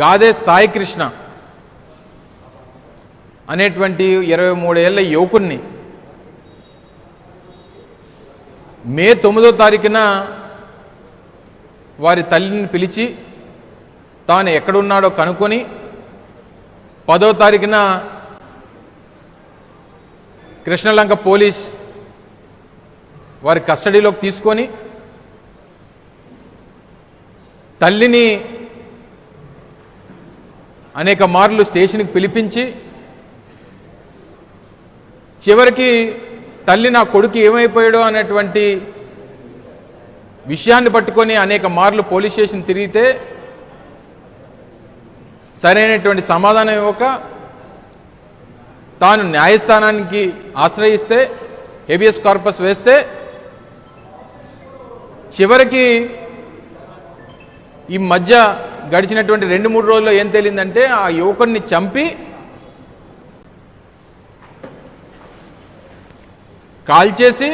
గాదే సాయి కృష్ణ అనేటువంటి 23 ఏళ్ల యువకుడిని మే 9వ తారీఖున వారి తల్లిని పిలిచి తాను ఎక్కడున్నాడో కనుక్కొని 10వ తారీఖున కృష్ణలంక పోలీస్ వారి కస్టడీలోకి తీసుకొని తల్లిని అనేక మార్లు స్టేషన్కి పిలిపించి చివరికి తల్లి నా కొడుకు ఏమైపోయాడో అనేటువంటి విషయాన్ని పట్టుకొని అనేక మార్లు పోలీస్ స్టేషన్ తిరిగితే సరైనటువంటి సమాధానం ఇవ్వక తాను న్యాయస్థానానికి ఆశ్రయిస్తే హేబియస్ కార్పస్ వేస్తే చివరికి ఈ మధ్య గడిచినటువంటి 2-3 రోజుల్లో ఏం తేలిందంటే ఆ యువకుడిని చంపి కాల్చేసి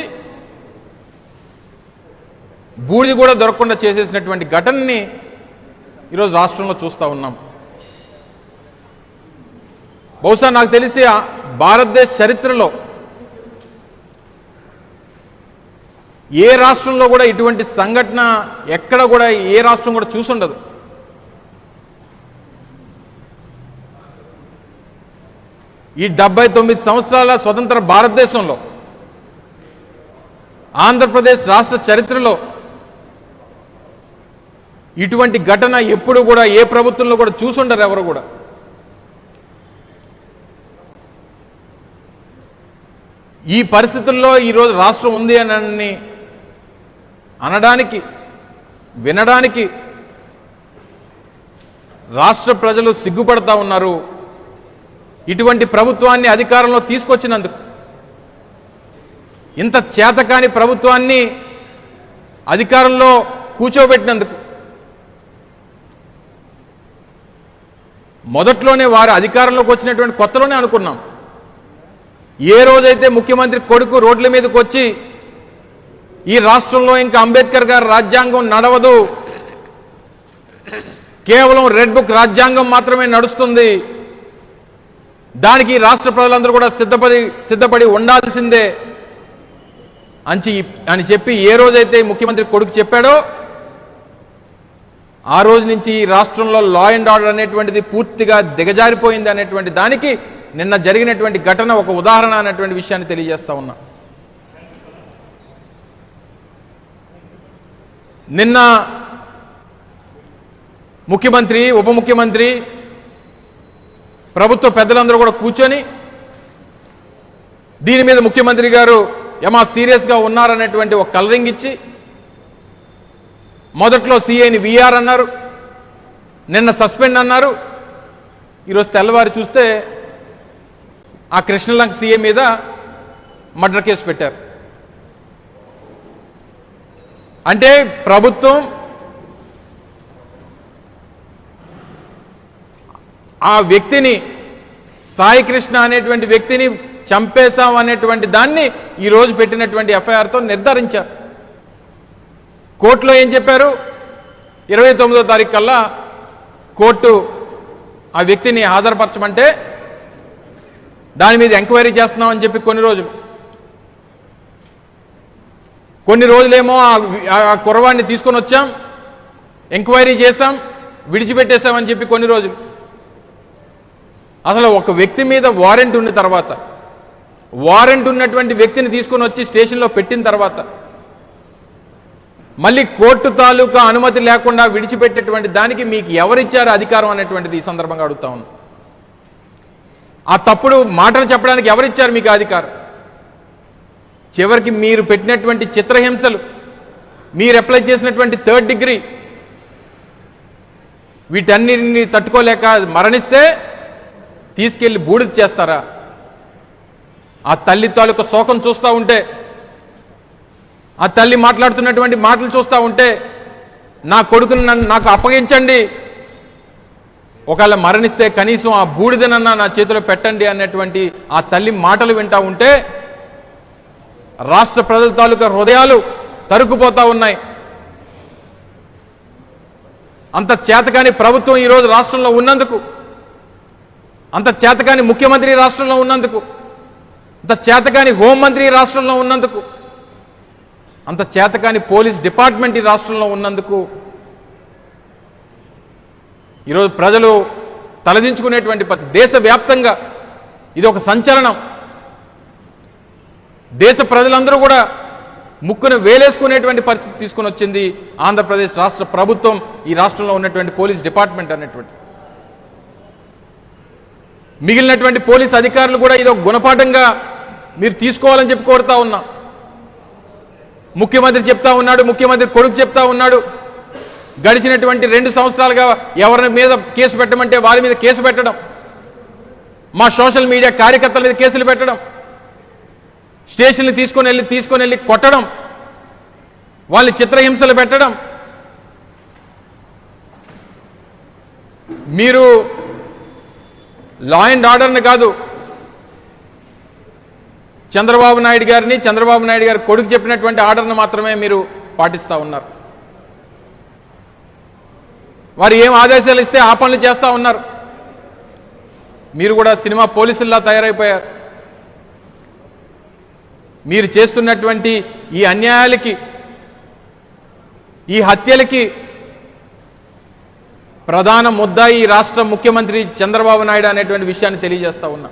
బూడిద కూడా దొరకకుండా చేసేసినటువంటి ఘటనని ఈరోజు రాష్ట్రంలో చూస్తూ ఉన్నాం. బహుశా నాకు తెలిసి భారతదేశ చరిత్రలో ఏ రాష్ట్రంలో కూడా ఇటువంటి సంఘటన ఎక్కడ కూడా ఏ రాష్ట్రం కూడా చూసుండదు. ఈ 79 సంవత్సరాల స్వతంత్ర భారతదేశంలో ఆంధ్రప్రదేశ్ రాష్ట్ర చరిత్రలో ఇటువంటి ఘటన ఎప్పుడు కూడా ఏ ప్రభుత్వంలో కూడా చూసుండరు ఎవరు కూడా. ఈ పరిస్థితుల్లో ఈరోజు రాష్ట్రం ఉంది అని అనడానికి వినడానికి రాష్ట్ర ప్రజలు సిగ్గుపడతా ఉన్నారు. ఇటువంటి ప్రభుత్వాన్ని అధికారంలో తీసుకొచ్చినందుకు, ఇంత చేతకాని ప్రభుత్వాన్ని అధికారంలో కూర్చోబెట్టినందుకు, మొదట్లోనే వారు అధికారంలోకి వచ్చినటువంటి కొత్తలోనే అనుకున్నాం, ఏ రోజైతే ముఖ్యమంత్రి కొడుకు రోడ్ల మీదకి వచ్చి ఈ రాష్ట్రంలో ఇంకా అంబేద్కర్ గారి రాజ్యాంగం నడవదు, కేవలం రెడ్ బుక్ రాజ్యాంగం మాత్రమే నడుస్తుంది, దానికి రాష్ట్ర ప్రజలందరూ కూడా సిద్ధపడి ఉండాల్సిందే అని చెప్పి ఏ రోజైతే ముఖ్యమంత్రి కొడుకు చెప్పాడో ఆ రోజు నుంచి ఈ రాష్ట్రంలో లా అండ్ ఆర్డర్ అనేటువంటిది పూర్తిగా దిగజారిపోయింది అనేటువంటి దానికి నిన్న జరిగినటువంటి ఘటన ఒక ఉదాహరణ అనేటువంటి విషయాన్ని తెలియజేస్తా ఉన్నా. నిన్న ముఖ్యమంత్రి, ఉప ముఖ్యమంత్రి, ప్రభుత్వ పెద్దలందరూ కూడా కూర్చొని దీని మీద ముఖ్యమంత్రి గారు ఏమా సీరియస్గా ఉన్నారనేటువంటి ఒక కలరింగ్ ఇచ్చి మొదట్లో సీఐని విఆర్ అన్నారు, నిన్న సస్పెండ్ అన్నారు, ఈరోజు తెల్లవారు చూస్తే ఆ కృష్ణలంక సీఏ మీద మర్డర్ కేసు పెట్టారు. అంటే ప్రభుత్వం ఆ వ్యక్తిని, సాయి కృష్ణ అనేటువంటి వ్యక్తిని చంపేశాం అనేటువంటి దాన్ని ఈరోజు పెట్టినటువంటి ఎఫ్ఐఆర్తో నిర్ధారించారు. కోర్టులో ఏం చెప్పారు? 29వ తారీఖు కల్లా కోర్టు ఆ వ్యక్తిని హాజరుపరచమంటే దాని మీద ఎంక్వైరీ చేస్తున్నామని చెప్పి కొన్ని రోజులేమో ఆ కుర్రవాడిని తీసుకొని వచ్చాం, ఎంక్వైరీ చేశాం, విడిచిపెట్టేశామని చెప్పి కొన్ని రోజులు. అసలు ఒక వ్యక్తి మీద వారెంట్ ఉన్న తర్వాత, వారెంట్ ఉన్నటువంటి వ్యక్తిని తీసుకొని వచ్చి స్టేషన్లో పెట్టిన తర్వాత మళ్ళీ కోర్టు తాలూకా అనుమతి లేకుండా విడిచిపెట్టేటువంటి దానికి మీకు ఎవరిచ్చారు అధికారం అనేటువంటిది ఈ సందర్భంగా అడుగుతా ఉన్నాం. ఆ తప్పుడు మాటలు చెప్పడానికి ఎవరిచ్చారు మీకు అధికారం? చివరికి మీరు పెట్టినటువంటి చిత్రహింసలు, మీరు అప్లై చేసినటువంటి 3rd డిగ్రీ, వీటన్నిటిని తట్టుకోలేక మరణిస్తే తీసుకెళ్లి బూడిద చేస్తారా? ఆ తల్లి తాలూకా శోకం చూస్తూ ఉంటే, ఆ తల్లి మాట్లాడుతున్నటువంటి మాటలు చూస్తూ ఉంటే, నా కొడుకుని నాకు అప్పగించండి, ఒకవేళ మరణిస్తే కనీసం ఆ బూడిదనన్నా నా చేతిలో పెట్టండి అన్నటువంటి ఆ తల్లి మాటలు వింటూ ఉంటే రాష్ట్ర ప్రజల తాలూకా హృదయాలు తరుక్కుపోతా ఉన్నాయి. అంత చేతకాని ప్రభుత్వం ఈరోజు రాష్ట్రంలో ఉన్నందుకు, అంత చేతకాని ముఖ్యమంత్రి రాష్ట్రంలో ఉన్నందుకు, అంత చేతకాని హోంమంత్రి రాష్ట్రంలో ఉన్నందుకు, అంత చేతకాని పోలీస్ డిపార్ట్మెంట్ ఈ రాష్ట్రంలో ఉన్నందుకు ఈరోజు ప్రజలు తలదించుకునేటువంటి పరిస్థితి. దేశవ్యాప్తంగా ఇది ఒక సంచలనం. దేశ ప్రజలందరూ కూడా ముక్కును వేలేసుకునేటువంటి పరిస్థితి తీసుకొని వచ్చింది ఆంధ్రప్రదేశ్ రాష్ట్ర ప్రభుత్వం, ఈ రాష్ట్రంలో ఉన్నటువంటి పోలీస్ డిపార్ట్మెంట్ అనేటువంటి. మిగిలినటువంటి పోలీస్ అధికారులు కూడా ఇది ఒక గుణపాఠంగా మీరు తీసుకోవాలని చెప్పి కోరుతా ఉన్నా. ముఖ్యమంత్రి చెప్తా ఉన్నాడు, ముఖ్యమంత్రి కొడుకు చెప్తా ఉన్నాడు, గడిచినటువంటి 2 సంవత్సరాలుగా ఎవరి మీద కేసు పెట్టమంటే వారి మీద కేసు పెట్టడం, మా సోషల్ మీడియా కార్యకర్తల మీద కేసులు పెట్టడం, స్టేషన్లు తీసుకొని వెళ్ళి కొట్టడం, వాళ్ళని చిత్రహింసలు పెట్టడం. మీరు లా అండ్ ఆర్డర్ని కాదు, చంద్రబాబు నాయుడు గారి కొడుకు చెప్పినటువంటి ఆర్డర్ను మాత్రమే మీరు పాటిస్తూ ఉన్నారు. వారు ఏం ఆదేశాలు ఇస్తే ఆ పనులు చేస్తూ ఉన్నారు. మీరు కూడా సినిమా పోలీసుల్లా తయారైపోయారు. మీరు చేస్తున్నటువంటి ఈ అన్యాయాలకి, ఈ హత్యలకి ప్రధాన ముద్దాయి రాష్ట్ర ముఖ్యమంత్రి చంద్రబాబు నాయుడు అనేటువంటి విషయాన్ని తెలియజేస్తా ఉన్నా.